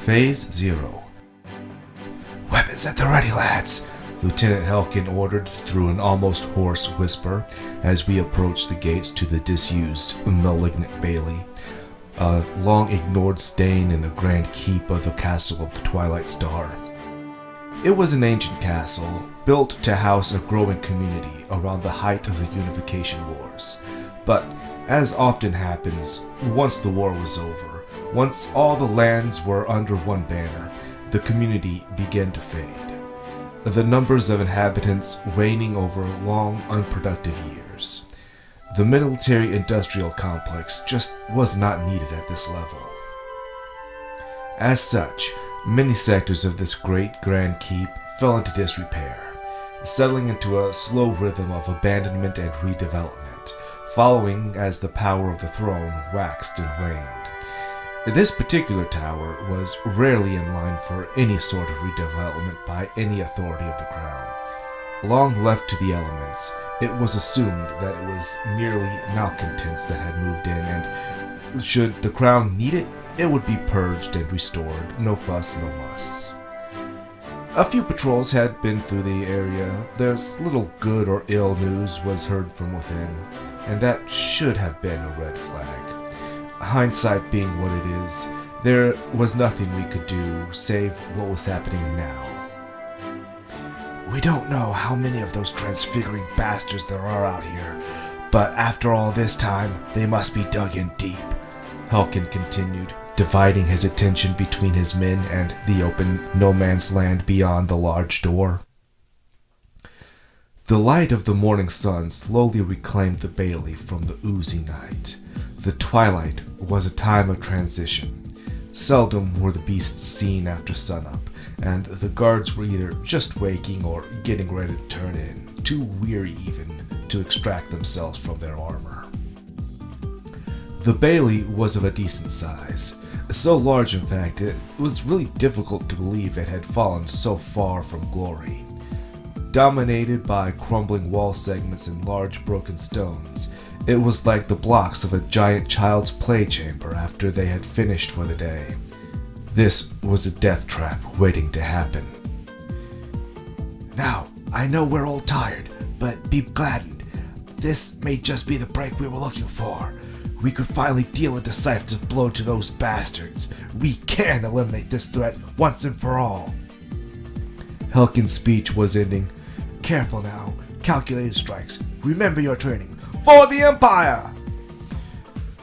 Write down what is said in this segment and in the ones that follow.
Phase 0. Weapons at the ready, lads! Lieutenant Helkin ordered through an almost hoarse whisper as we approached the gates to the disused, malignant Bailey, a long-ignored stain in the grand keep of the Castle of the Twilight Star. It was an ancient castle, built to house a growing community around the height of the Unification Wars. But, as often happens, once the war was over, once all the lands were under one banner, the community began to fade. The numbers of inhabitants waning over long, unproductive years. The military-industrial complex just was not needed at this level. As such, many sectors of this great grand keep fell into disrepair, settling into a slow rhythm of abandonment and redevelopment, following as the power of the throne waxed and waned. This particular tower was rarely in line for any sort of redevelopment by any authority of the crown. Long left to the elements, it was assumed that it was merely malcontents that had moved in, and should the crown need it, it would be purged and restored, no fuss, no muss. A few patrols had been through the area. There's little good or ill news was heard from within, and that should have been a red flag. Hindsight being what it is, there was nothing we could do save what was happening now. We don't know how many of those transfiguring bastards there are out here, but after all this time, they must be dug in deep, Helkin continued, dividing his attention between his men and the open no-man's land beyond the large door. The light of the morning sun slowly reclaimed the Bailey from the oozy night. The twilight was a time of transition. Seldom were the beasts seen after sunup, and the guards were either just waking or getting ready to turn in, too weary even to extract themselves from their armor. The Bailey was of a decent size, so large in fact it was really difficult to believe it had fallen so far from glory. Dominated by crumbling wall segments and large broken stones, it was like the blocks of a giant child's play chamber after they had finished for the day. This was a death trap waiting to happen. Now, I know we're all tired, but be gladdened. This may just be the break we were looking for. We could finally deal a decisive blow to those bastards. We can eliminate this threat once and for all. Helkin's speech was ending. Careful now. Calculated strikes. Remember your training. For the Empire!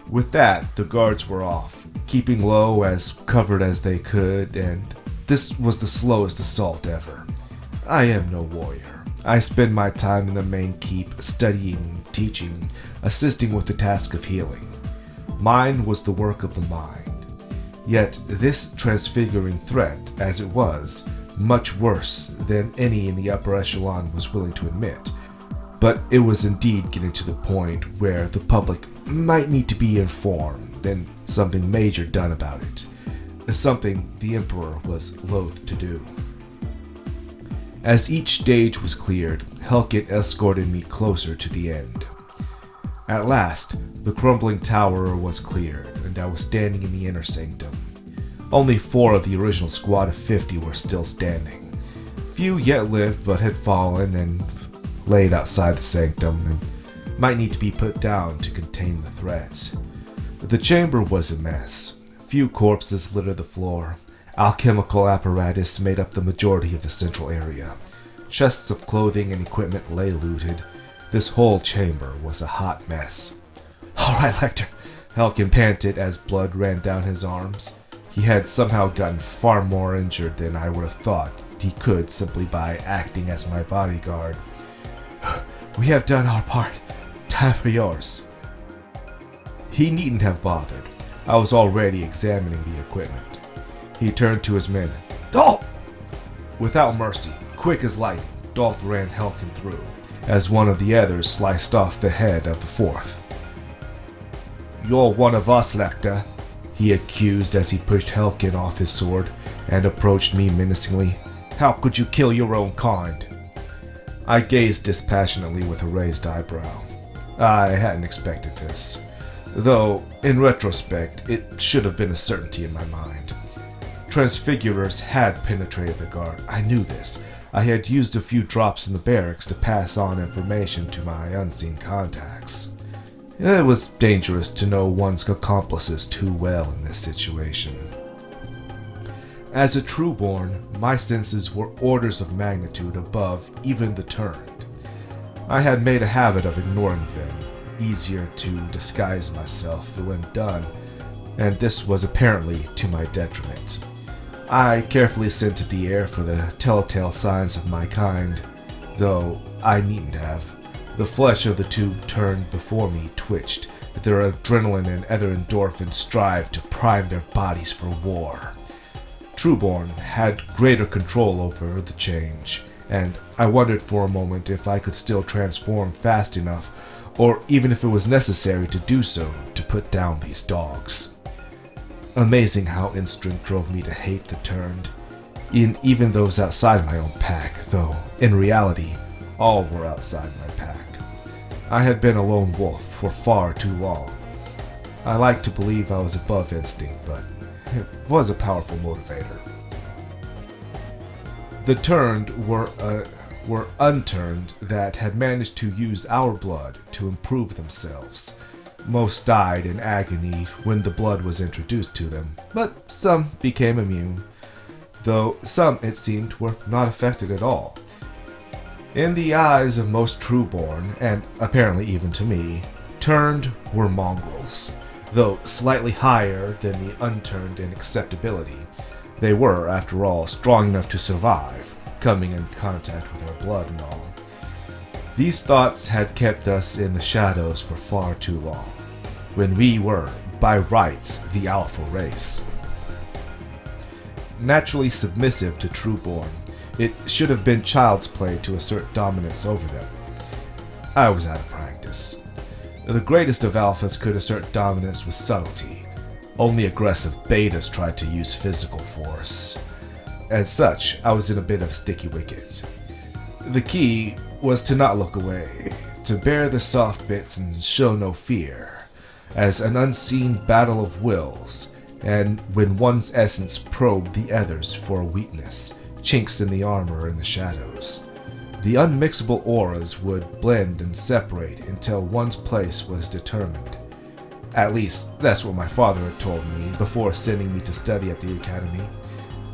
With that, the guards were off, keeping low as covered as they could, and this was the slowest assault ever. I am no warrior. I spend my time in the main keep, studying, teaching, assisting with the task of healing. Mine was the work of the mind. Yet this transfiguring threat, as it was, much worse than any in the upper echelon was willing to admit. But it was indeed getting to the point where the public might need to be informed and something major done about it. Something the Emperor was loath to do. As each stage was cleared, Helkin escorted me closer to the end. At last, the crumbling tower was cleared, and I was standing in the inner sanctum. Only 4 of the original squad of 50 were still standing. Few yet lived but had fallen and laid outside the sanctum and might need to be put down to contain the threat. The chamber was a mess. Few corpses littered the floor. Alchemical apparatus made up the majority of the central area. Chests of clothing and equipment lay looted. This whole chamber was a hot mess. All right, Lecter, Helkin panted as blood ran down his arms. He had somehow gotten far more injured than I would have thought he could simply by acting as my bodyguard. We have done our part. Time for yours. He needn't have bothered. I was already examining the equipment. He turned to his men. Dolph! Without mercy, quick as lightning, Dolph ran Helkin through, as one of the others sliced off the head of the 4th. You're one of us, Lecter, he accused as he pushed Helkin off his sword and approached me menacingly. How could you kill your own kind? I gazed dispassionately with a raised eyebrow. I hadn't expected this, though, in retrospect, it should have been a certainty in my mind. Transfigurers had penetrated the guard. I knew this. I had used a few drops in the barracks to pass on information to my unseen contacts. It was dangerous to know one's accomplices too well in this situation. As a trueborn, my senses were orders of magnitude above even the turned. I had made a habit of ignoring them, easier to disguise myself when done, and this was apparently to my detriment. I carefully scented the air for the telltale signs of my kind, though I needn't have. The flesh of the two turned before me twitched. Their adrenaline and other endorphins strived to prime their bodies for war. Trueborn had greater control over the change, and I wondered for a moment if I could still transform fast enough, or even if it was necessary to do so to put down these dogs. Amazing how instinct drove me to hate the turned, even those outside my own pack, though in reality, all were outside my pack. I had been a lone wolf for far too long. I like to believe I was above instinct, but it was a powerful motivator. The turned were unturned that had managed to use our blood to improve themselves. Most died in agony when the blood was introduced to them, but some became immune, though some, it seemed, were not affected at all. In the eyes of most trueborn, and apparently even to me, turned were mongrels, though slightly higher than the unturned in acceptability. They were, after all, strong enough to survive, coming in contact with our blood and all. These thoughts had kept us in the shadows for far too long, when we were, by rights, the alpha race. Naturally submissive to trueborn, it should have been child's play to assert dominance over them. I was out of practice. The greatest of alphas could assert dominance with subtlety. Only aggressive betas tried to use physical force. As such, I was in a bit of a sticky wicket. The key was to not look away, to bear the soft bits and show no fear, as an unseen battle of wills, and when one's essence probed the others for a weakness, chinks in the armor in the shadows. The unmixable auras would blend and separate until one's place was determined. At least, that's what my father had told me before sending me to study at the academy.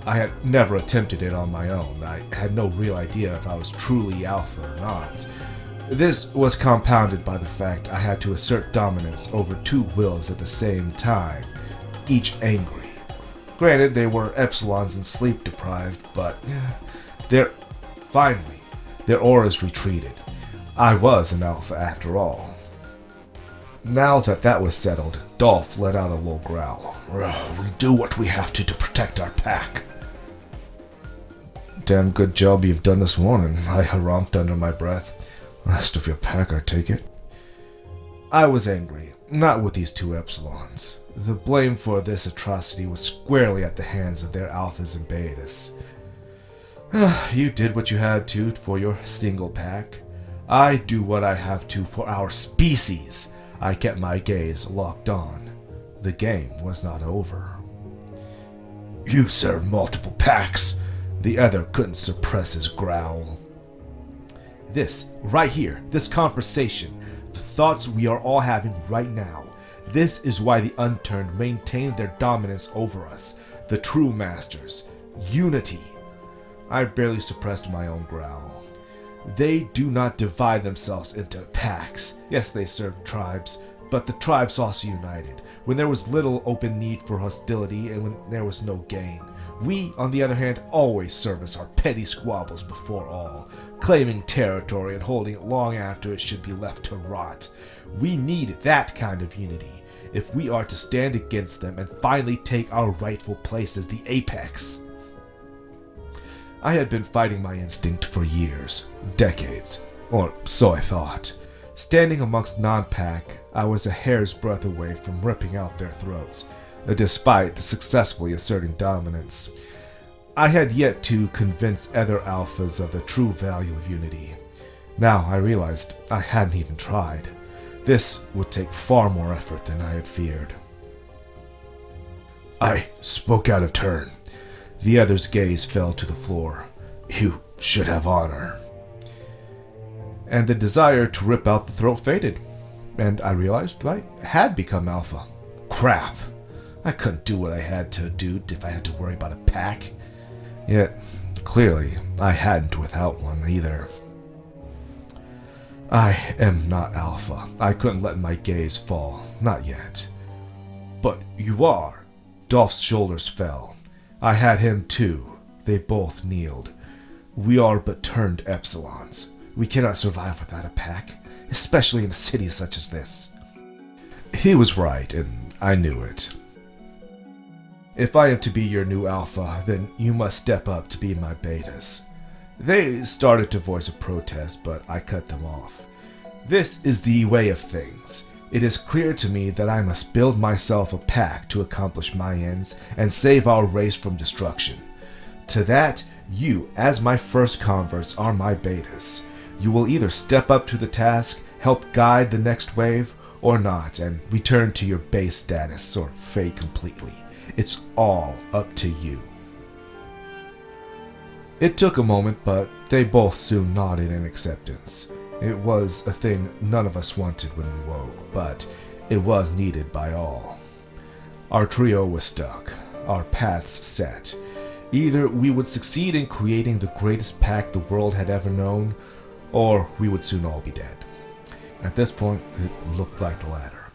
I had never attempted it on my own. I had no real idea if I was truly alpha or not. This was compounded by the fact I had to assert dominance over two wills at the same time, each angry. Granted, they were epsilons and sleep-deprived, but finally, their auras retreated. I was an alpha after all. Now that was settled, Dolph let out a low growl. We do what we have to protect our pack. Damn good job you've done this morning, I harumphed under my breath. Rest of your pack, I take it. I was angry, not with these two epsilons. The blame for this atrocity was squarely at the hands of their alphas and betas. You did what you had to for your single pack. I do what I have to for our species. I kept my gaze locked on. The game was not over. You serve multiple packs. The other couldn't suppress his growl. This, right here, this conversation, the thoughts we are all having right now, this is why the unturned maintain their dominance over us, the true masters. Unity. I barely suppressed my own growl. They do not divide themselves into packs. Yes, they serve tribes, but the tribes also united, when there was little open need for hostility and when there was no gain. We, on the other hand, always service our petty squabbles before all, claiming territory and holding it long after it should be left to rot. We need that kind of unity if we are to stand against them and finally take our rightful place as the apex. I had been fighting my instinct for years, decades, or so I thought. Standing amongst non-pack, I was a hair's breadth away from ripping out their throats, despite successfully asserting dominance. I had yet to convince other alphas of the true value of unity. Now I realized I hadn't even tried. This would take far more effort than I had feared. I spoke out of turn. The other's gaze fell to the floor. "You should have honor." And the desire to rip out the throat faded, and I realized I had become alpha. Crap! I couldn't do what I had to do if I had to worry about a pack. Yet, clearly, I hadn't without one either. I am not alpha. I couldn't let my gaze fall. Not yet. "But you are." Dolph's shoulders fell. I had him too. They both kneeled. "We are but turned epsilons. We cannot survive without a pack, especially in a city such as this." He was right, and I knew it. "If I am to be your new alpha, then you must step up to be my betas." They started to voice a protest, but I cut them off. "This is the way of things. It is clear to me that I must build myself a pack to accomplish my ends and save our race from destruction. To that, you, as my first converts, are my betas. You will either step up to the task, help guide the next wave, or not, and return to your base status or fade completely. It's all up to you." It took a moment, but they both soon nodded in acceptance. It was a thing none of us wanted when we woke, but it was needed by all. Our trio was stuck, our paths set. Either we would succeed in creating the greatest pack the world had ever known, or we would soon all be dead. At this point, it looked like the latter.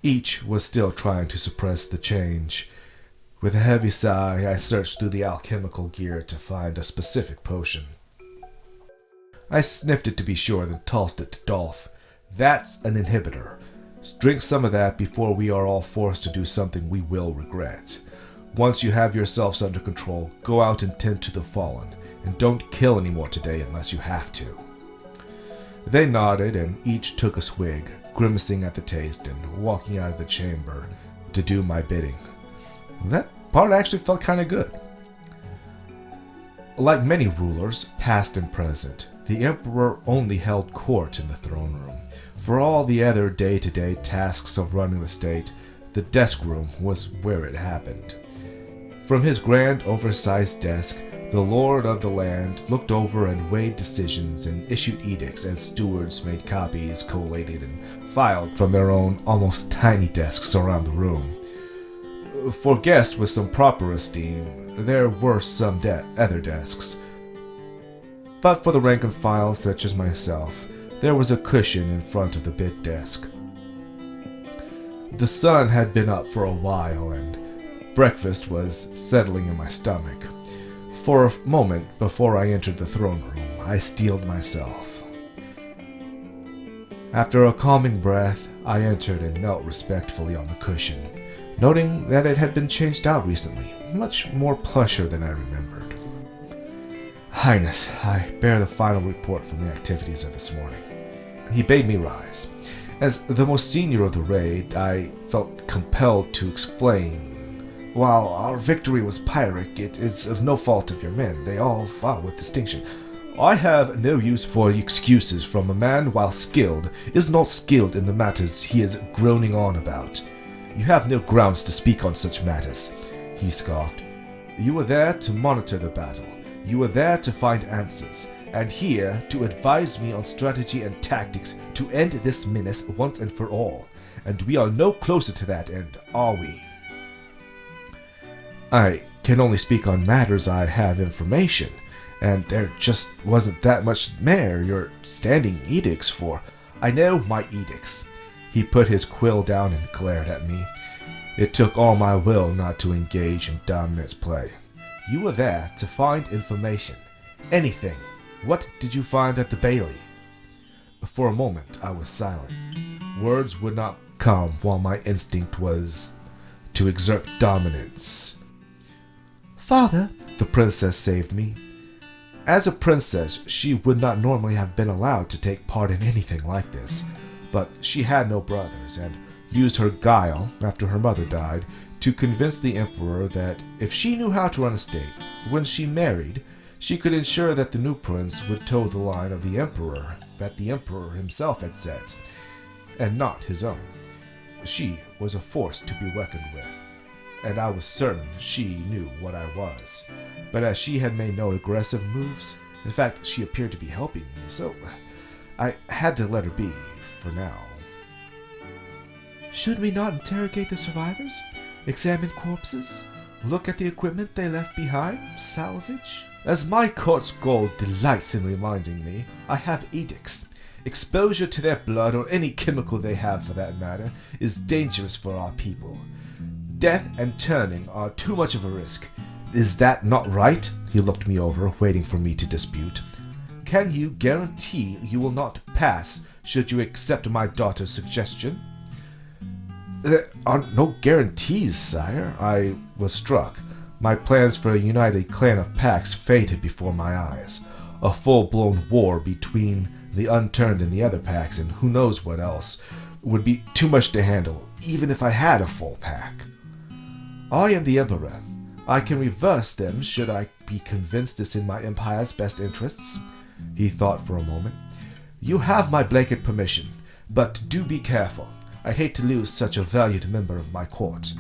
Each was still trying to suppress the change. With a heavy sigh, I searched through the alchemical gear to find a specific potion. I sniffed it to be sure, then tossed it to Dolph. "That's an inhibitor. Drink some of that before we are all forced to do something we will regret. Once you have yourselves under control, go out and tend to the fallen, and don't kill any more today unless you have to." They nodded, and each took a swig, grimacing at the taste and walking out of the chamber to do my bidding. That part actually felt kind of good. Like many rulers, past and present, the Emperor only held court in the throne room. For all the other day-to-day tasks of running the state, the desk room was where it happened. From his grand, oversized desk, the lord of the land looked over and weighed decisions and issued edicts as stewards made copies, collated, and filed from their own almost tiny desks around the room. For guests with some proper esteem, there were some other desks. But for the rank and file such as myself, there was a cushion in front of the big desk. The sun had been up for a while, and breakfast was settling in my stomach. For a moment before I entered the throne room, I steeled myself. After a calming breath, I entered and knelt respectfully on the cushion, noting that it had been changed out recently, much more plusher than I remembered. "Highness, I bear the final report from the activities of this morning." He bade me rise. As the most senior of the raid, I felt compelled to explain. "While our victory was Pyrrhic, it is of no fault of your men. They all fought with distinction. I have no use for excuses from a man, while skilled, is not skilled in the matters he is groaning on about. You have no grounds to speak on such matters," he scoffed. "You were there to monitor the battle. You were there to find answers, and here to advise me on strategy and tactics to end this menace once and for all. And we are no closer to that end, are we?" "I can only speak on matters I have information, and there just wasn't that much there you're standing edicts for." "I know my edicts." He put his quill down and glared at me. It took all my will not to engage in dominance play. "You were there to find information. Anything. What did you find at the Bailey?" For a moment I was silent. Words would not come while my instinct was to exert dominance. "Father," the princess saved me. As a princess, she would not normally have been allowed to take part in anything like this, but she had no brothers, and used her guile, after her mother died, to convince the Emperor that if she knew how to run a state, when she married, she could ensure that the new prince would toe the line of the Emperor that the Emperor himself had set, and not his own. She was a force to be reckoned with. and I was certain she knew what I was. But as she had made no aggressive moves, in fact, she appeared to be helping me, so I had to let her be for now. Should we not interrogate the survivors? Examine corpses? Look at the equipment they left behind? Salvage? As my court's gold delights in reminding me, I have edicts. Exposure to their blood, or any chemical they have for that matter, is dangerous for our people. Death and turning are too much of a risk. Is that not right? He looked me over, waiting for me to dispute. Can you guarantee you will not pass should you accept my daughter's suggestion? There are no guarantees, sire. I was struck. My plans for a united clan of Pax faded before my eyes. A full-blown war between the unturned and the other Pax, and who knows what else, would be too much to handle, even if I had a full pack. I am the Emperor. I can reverse them should I be convinced it's in my empire's best interests. He thought for a moment. You have my blanket permission, but do be careful. I'd hate to lose such a valued member of my court.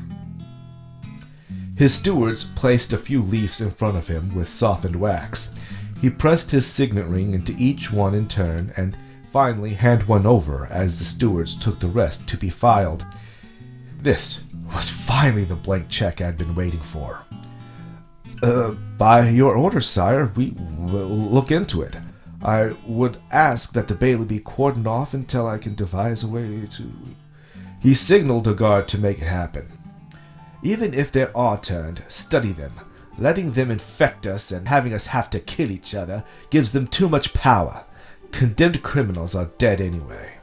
His stewards placed a few leaves in front of him with softened wax. He pressed his signet ring into each one in turn and finally handed one over as the stewards took the rest to be filed. This was finally the blank check I'd been waiting for. By your orders, sire, we will look into it. I would ask that the bailey be cordoned off until I can devise a way to... He signaled a guard to make it happen. Even if they are turned, study them. Letting them infect us and having us have to kill each other gives them too much power. Condemned criminals are dead anyway.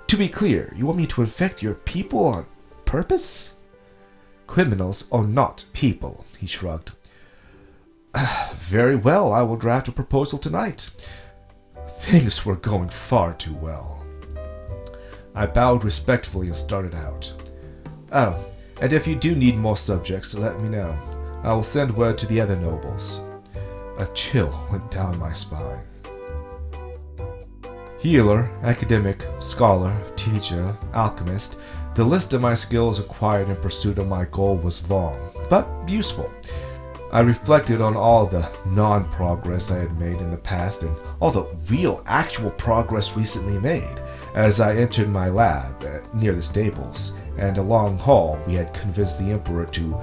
To be clear, you want me to infect your people on purpose? Criminals are not people, he shrugged. Very well, I will draft a proposal tonight. Things were going far too well. I bowed respectfully and started out. Oh, and if you do need more subjects, let me know. I will send word to the other nobles. A chill went down my spine. Healer, academic, scholar, teacher, alchemist, the list of my skills acquired in pursuit of my goal was long, but useful. I reflected on all the non-progress I had made in the past and all the real, actual progress recently made as I entered my lab near the stables, and a long haul we had convinced the Emperor to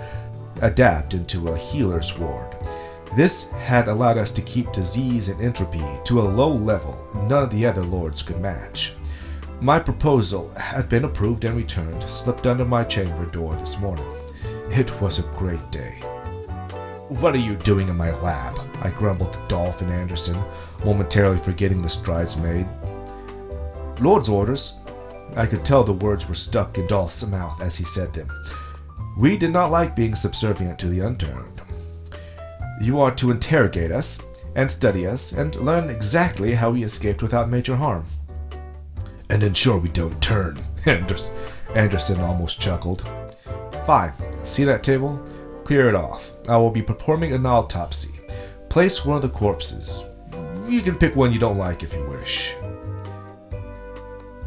adapt into a healer's ward. This had allowed us to keep disease and entropy to a low level none of the other lords could match. My proposal had been approved and returned, slipped under my chamber door this morning. It was a great day. What are you doing in my lab? I grumbled to Dolph and Anderson, momentarily forgetting the strides made. Lord's orders. I could tell the words were stuck in Dolph's mouth as he said them. We did not like being subservient to the unturned. You are to interrogate us, and study us, and learn exactly how we escaped without major harm. And ensure we don't turn, Anderson almost chuckled. Fine. See that table? Clear it off. I will be performing an autopsy. Place one of the corpses. You can pick one you don't like if you wish.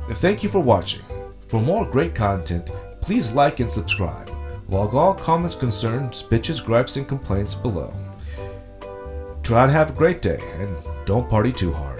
Thank you for watching. For more great content, please like and subscribe. Log all comments, concerns, bitches, gripes, and complaints below. Try to have a great day, and don't party too hard.